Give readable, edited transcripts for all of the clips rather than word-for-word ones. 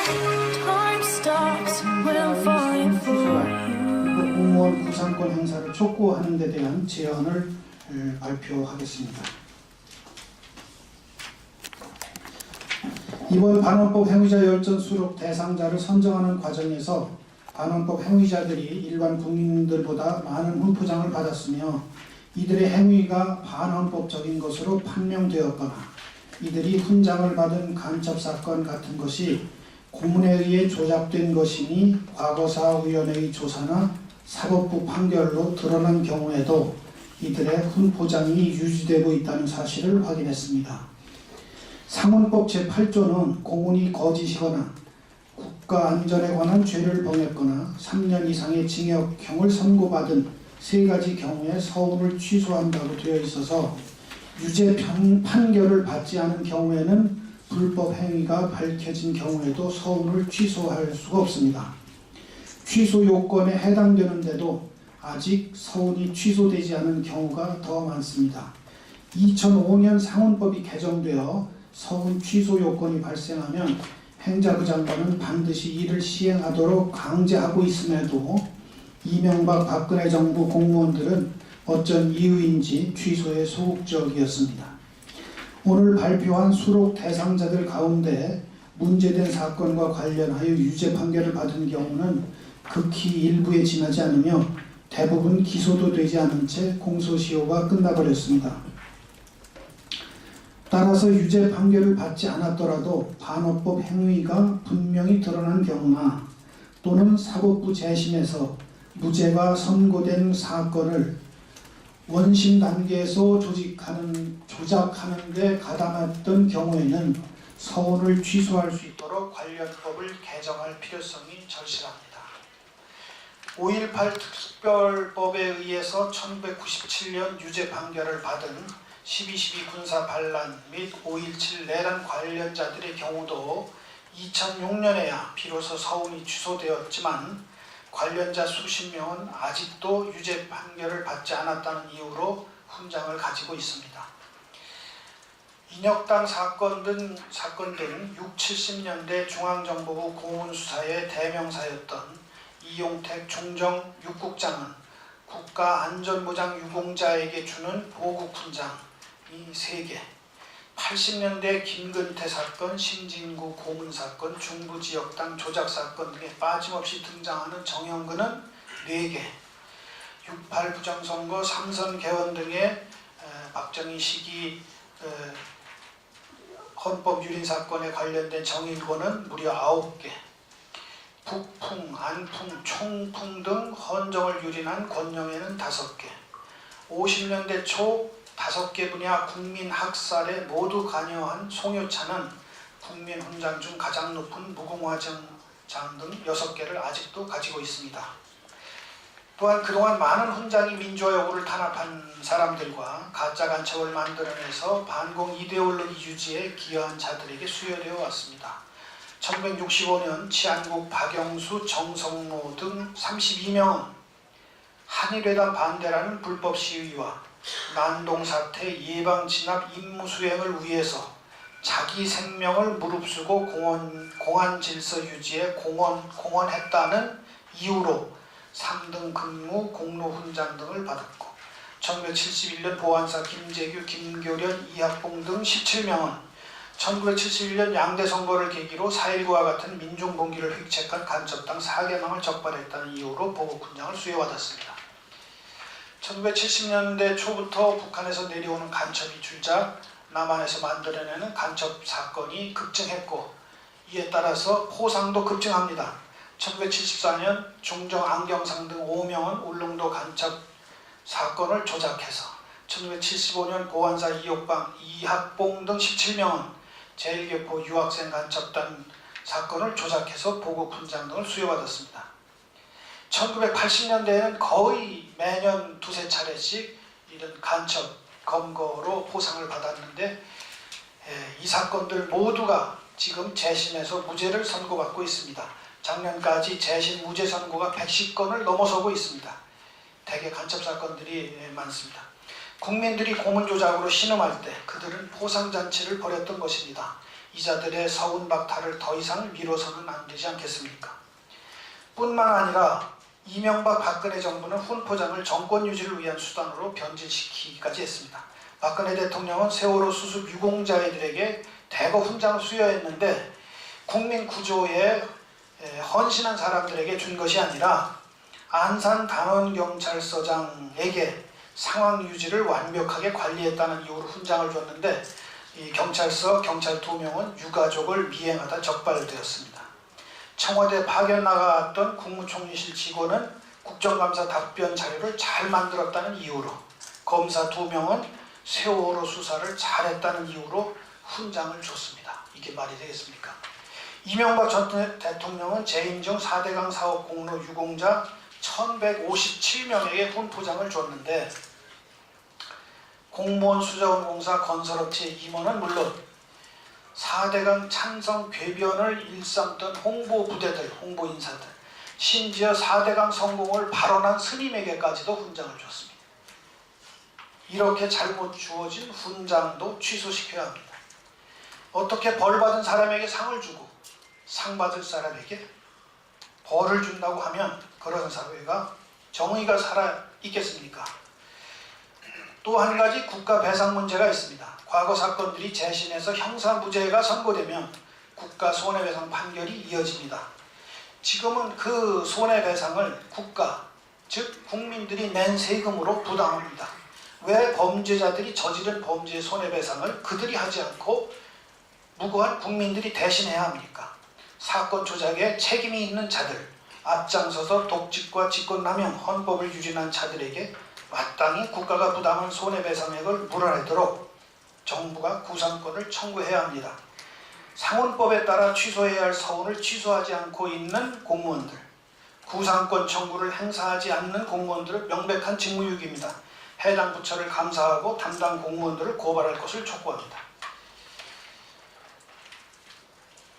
Time stops when falling for you. 공무원 구상권 행사를 촉구하는 데 대한 제안을 발표하겠습니다. 이번 반헌법 행위자 열전 수록 대상자를 선정하는 과정에서 반헌법 행위자들이 일반 국민들보다 많은 훈포장을 받았으며 이들의 행위가 반헌법적인 것으로 판명되었거나 이들이 훈장을 받은 간첩사건 같은 것이 고문에 의해 조작된 것이니 과거사위원회의 조사나 사법부 판결로 드러난 경우에도 이들의 훈포장이 유지되고 있다는 사실을 확인했습니다. 상헌법 제8조는 공문이 거짓이거나 국가안전에 관한 죄를 범했거나 3년 이상의 징역형을 선고받은 3가지 경우에 서훈을 취소한다고 되어 있어서 유죄 판결을 받지 않은 경우에는 불법 행위가 밝혀진 경우에도 서훈을 취소할 수가 없습니다. 취소 요건에 해당되는데도 아직 서훈이 취소되지 않은 경우가 더 많습니다. 2005년 상헌법이 개정되어 서훈 취소 요건이 발생하면 행자부 장관은 반드시 이를 시행하도록 강제하고 있음에도 이명박 박근혜 정부 공무원들은 어쩐 이유인지 취소에 소극적이었습니다. 오늘 발표한 수록 대상자들 가운데 문제된 사건과 관련하여 유죄 판결을 받은 경우는 극히 일부에 지나지 않으며 대부분 기소도 되지 않은 채 공소시효가 끝나버렸습니다. 따라서 유죄 판결을 받지 않았더라도 반헌법 행위가 분명히 드러난 경우나 또는 사법부 재심에서 무죄가 선고된 사건을 원심 단계에서 조작하는 데 가담했던 경우에는 서훈을 취소할 수 있도록 관련 법을 개정할 필요성이 절실합니다. 5.18 특별법에 의해서 1997년 유죄 판결을 받은 12.12 군사 반란 및 5.17 내란 관련자들의 경우도 2006년에야 비로소 서훈이 취소되었지만 관련자 수십 명은 아직도 유죄 판결을 받지 않았다는 이유로 훈장을 가지고 있습니다. 인혁당 사건 등 6, 70년대 중앙정보부 고문수사의 대명사였던 이용택 중정 6국장은 국가안전보장 유공자에게 주는 보국훈장 이 3개, 80년대 김근태 사건, 신진구 고문사건, 중부지역당 조작사건 등에 빠짐없이 등장하는 정형근은 4개, 6.8 부정선거, 3선 개헌 등의 박정희 시기 헌법 유린 사건에 관련된 정일고는 무려 9개, 북풍, 안풍, 총풍 등 헌정을 유린한 권영애는 5개, 50년대 초 5개 분야 국민학살에 모두 관여한 송효찬은 국민훈장 중 가장 높은 무궁화장 등 6개를 아직도 가지고 있습니다. 또한 그동안 많은 훈장이 민주화 여부를 탄압한 사람들과 가짜 간첩을 만들어내서 반공 이데올로기 유지에 기여한 자들에게 수여되어 왔습니다. 1965년 치안국 박영수, 정성모 등 32명은 한일회담 반대라는 불법 시위와 난동사태 예방 진압 임무 수행을 위해서 자기 생명을 무릅쓰고 공안 질서 유지에 공헌했다는 이유로 3등 근무 공로훈장 등을 받았고 1971년 보안사 김재규, 김교련, 이학봉 등 17명은 1971년 양대 선거를 계기로 4.19와 같은 민중봉기를 획책한 간첩당 4개망을 적발했다는 이유로 보국훈장을 수여받았습니다. 1970년대 초부터 북한에서 내려오는 간첩이 줄자 남한에서 만들어내는 간첩 사건이 급증했고 이에 따라서 포상도 급증합니다. 1974년 중정 안경상 등 5명은 울릉도 간첩 사건을 조작해서 1975년 보안사 이옥방, 이학봉 등 17명은 제1교포 유학생 간첩단 사건을 조작해서 보국훈장 등을 수여받았습니다. 1980년대에는 거의 매년 2~3차례씩 이런 간첩 검거로 포상을 받았는데 이 사건들 모두가 지금 재심에서 무죄를 선고받고 있습니다. 작년까지 재심 무죄 선고가 110건을 넘어서고 있습니다. 대개 간첩 사건들이 많습니다. 국민들이 고문 조작으로 신음할 때 그들은 포상잔치를 벌였던 것입니다. 이자들의 서운 박탈을 더 이상 미뤄서는 안 되지 않겠습니까? 뿐만 아니라 이명박 박근혜 정부는 훈포장을 정권 유지를 위한 수단으로 변질시키기까지 했습니다. 박근혜 대통령은 세월호 수습 유공자들에게 대거 훈장을 수여했는데 국민 구조에 헌신한 사람들에게 준 것이 아니라 안산 단원경찰서장에게 상황 유지를 완벽하게 관리했다는 이유로 훈장을 줬는데 이 경찰서 경찰 2명은 유가족을 미행하다 적발되었습니다. 청와대 파견 나갔던 국무총리실 직원은 국정감사 답변 자료를 잘 만들었다는 이유로, 검사 2명은 세월호 수사를 잘했다는 이유로 훈장을 줬습니다. 이게 말이 되겠습니까? 이명박 전 대통령은 재임 중 4대강 사업 공로 유공자 1157명에게 훈포장을 줬는데 공무원 수자원공사 건설업체 임원은 물론 4대강 찬성 궤변을 일삼던 홍보부대들, 홍보인사들, 심지어 4대강 성공을 발언한 스님에게까지도 훈장을 줬습니다. 이렇게 잘못 주어진 훈장도 취소시켜야 합니다. 어떻게 벌받은 사람에게 상을 주고 상 받을 사람에게 벌을 준다고 하면 그런 사회가 정의가 살아있겠습니까? 또 한 가지 국가 배상 문제가 있습니다. 과거 사건들이 재신해서 형사무죄가 선고되면 국가 손해배상 판결이 이어집니다. 지금은 그 손해배상을 국가, 즉 국민들이 낸 세금으로 부담합니다. 왜 범죄자들이 저지른 범죄의 손해배상을 그들이 하지 않고 무고한 국민들이 대신해야 합니까? 사건 조작에 책임이 있는 자들, 앞장서서 독직과 직권남용, 헌법을 유린한 자들에게 마땅히 국가가 부담한 손해배상액을 물어내도록 정부가 구상권을 청구해야 합니다. 상원법에 따라 취소해야 할 서운을 취소하지 않고 있는 공무원들, 구상권 청구를 행사하지 않는 공무원들은 명백한 직무유기입니다. 해당 부처를 감사하고 담당 공무원들을 고발할 것을 촉구합니다.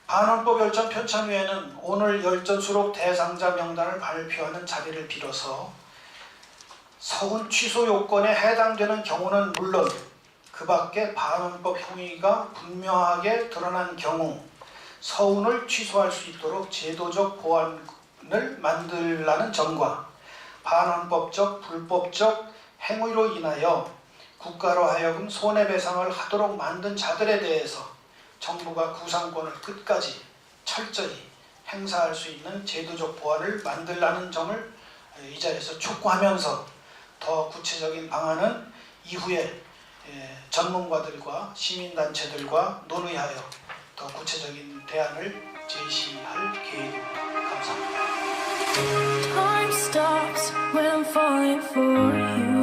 반헌법 열전 편찬위에는 오늘 열전 수록 대상자 명단을 발표하는 자리를 빌어서 서운 취소 요건에 해당되는 경우는 물론 그 밖에 반헌법 형의가 분명하게 드러난 경우 서운을 취소할 수 있도록 제도적 보완을 만들라는 점과 반헌법적, 불법적 행위로 인하여 국가로 하여금 손해배상을 하도록 만든 자들에 대해서 정부가 구상권을 끝까지 철저히 행사할 수 있는 제도적 보완을 만들라는 점을 이 자리에서 촉구하면서 더 구체적인 방안은 이후에 전문가들과 시민단체들과 논의하여 더 구체적인 대안을 제시할 계획입니다. 감사합니다. Time stops when I'm falling for you.